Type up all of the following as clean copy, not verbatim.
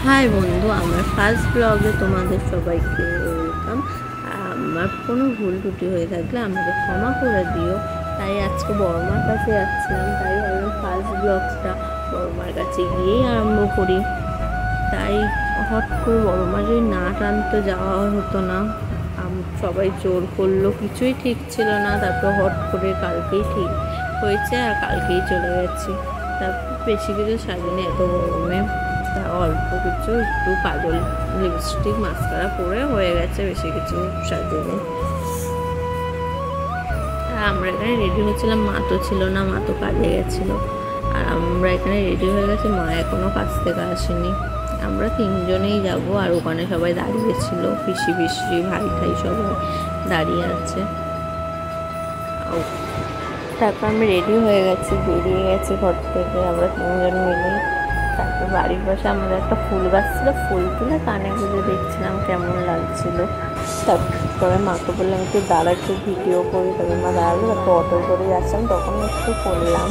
High বন্ধু, আমার first ব্লগে তোমাদের সবাইকে ওয়েলকাম। আমার কোনো ভুল ত্রুটি হয়ে থাকলে আমাকে ক্ষমা করে দিও। তাই আজকে বড়মার কাছে যাচ্ছিলাম, তাই ভাবলাম ফার্স্ট ব্লগটা বড়মার কাছে গিয়েই আরম্ভ করি। তাই হট করে বড়মা যদি না টানতে যাওয়া হতো না, সবাই জোর করলো, কিছুই ঠিক ছিল না। তারপর হট করে কালকেই ঠিক হয়েছে আর কালকেই চলে গেছি। তারপর বেশি কিছু সাজিনি এত গরমে, তা অল্প কিছু একটু কাজল, লিপস্টিক, মাস্কারা পরে হয়ে গেছে, বেশি কিছু সাজিনি। আর আমরা এখানে রেডি হচ্ছিলাম, মা তো ছিল না, মা তো কাজে গেছিলো। আর আমরা এখানে রেডি হয়ে গেছি, মা এখনও কাজ থেকে আসেনি। আমরা তিনজনেই যাব, আর ওখানে সবাই দাঁড়িয়েছিল, পিসি ভাই ঠাই সবাই দাঁড়িয়ে আছে। তারপর আমি রেডি হয়ে গেছি, বেরিয়ে গেছি ঘর থেকে আমরা তিনজন মিলে। তারপর বাড়ির পাশে আমাদের একটা ফুল গাছ ছিল, ফুল তুলে কানে গুঁজে দেখছিলাম কেমন লাগছিল। তারপরে মাকে বললাম একটু দাঁড়া, একটু ভিডিও করি। তবে মা দাঁড়ালো, তারপর অটো করে যাচ্ছিলাম, তখন একটু করলাম।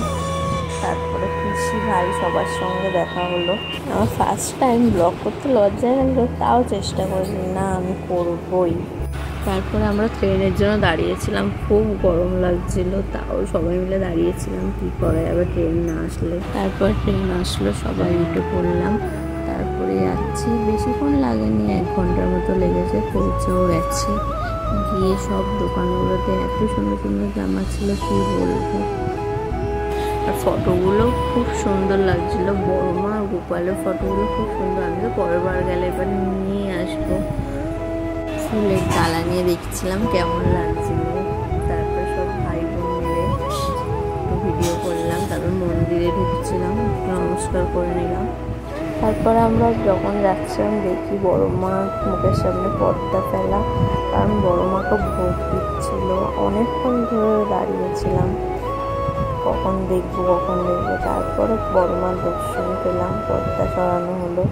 তারপরে পিসি ভাই সবার সঙ্গে দেখা হলো। আমার ফার্স্ট টাইম ব্লগ করতে লজ্জা লাগলো, তাও চেষ্টা করি না, আমি করবই। তারপরে আমরা ট্রেনের জন্য দাঁড়িয়েছিলাম, খুব গরম লাগছিল, তাও সবাই মিলে দাঁড়িয়েছিলাম, কী করে আবার ট্রেন না আসলে। তারপর ট্রেন আসলো, সবাই উঠে পড়লাম। তারপরে যাচ্ছি, বেশিক্ষণ লাগেনি, 1 ঘন্টার মতো লেগেছে, পৌঁছেও গেছি। গিয়ে সব দোকানগুলোতে এত সুন্দর সুন্দর জামা ছিল, কী বলবো। আর ফটোগুলো খুব সুন্দর লাগছিল, বড়মা আর গোপালের ফটোগুলো খুব সুন্দর। আমি তো পরের বার গেলে এবার নিয়ে আসবো। ফুলের ডালা নিয়ে দেখছিলাম কেমন লাগছিল। তারপর সব ভাই বোন মিলে একটু ভিডিও করলাম। তারপর মন্দিরে ঢুকছিলাম, নমস্কার করে নিলাম। তারপরে আমরা যখন যাচ্ছিলাম দেখি বড়মার মুখের সামনে পর্দা ফেলা, কারণ বড়মাকে ভোগ দিচ্ছিল। অনেকক্ষণ ধরে দাঁড়িয়েছিলাম, কখন দেখবো। তারপরে বড়মার দর্শন পেলাম, পর্দা সরানো হলো।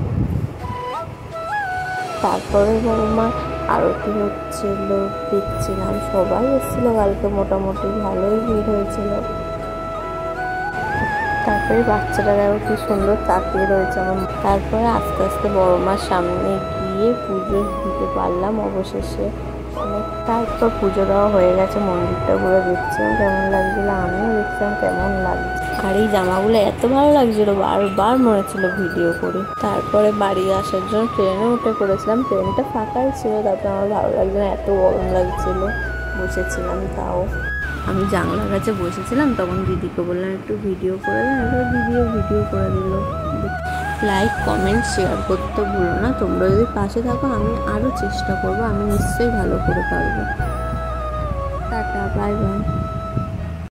তারপরে বড়মা আরতি হচ্ছিল, দেখছিলাম। সবাই এসেছিলো কালকে, মোটামুটি ভালোই ভিড় হয়েছিল। তারপরে বাচ্চারা দেখো কি সুন্দর তাকিয়ে রয়েছে আমার। তারপরে আস্তে আস্তে বড়মার সামনে গিয়ে পুজো দিতে পারলাম অবশেষে। তারপর পুজো দেওয়া হয়ে গেছে, মন্দিরটা ঘুরে দেখছিলাম কেমন লাগছিল, আমিও দেখছিলাম কেমন লাগছে। আর এই জামাগুলো এত ভালো লাগছিল, বারবার মনে ছিল ভিডিও করি। তারপরে বাড়ি আসার জন্য ট্রেনে উঠে পড়েছিলাম, ট্রেনটা ফাঁকাই ছিল। তারপরে আমার ভালো লাগছিল, এত গরম লাগছিল, বসেছিলাম। তাও আমি জানলার কাছে বসেছিলাম, তখন দিদিকে বললাম একটু ভিডিও করে দেন, ভিডিও করে দিল। লাইক, কমেন্ট, শেয়ার করতে ভুলো না। তোমরা যদি পাশে থাকো, আমি আরও চেষ্টা করবো, আমি নিশ্চয়ই ভালো করে পারবো। Tata, bye bye.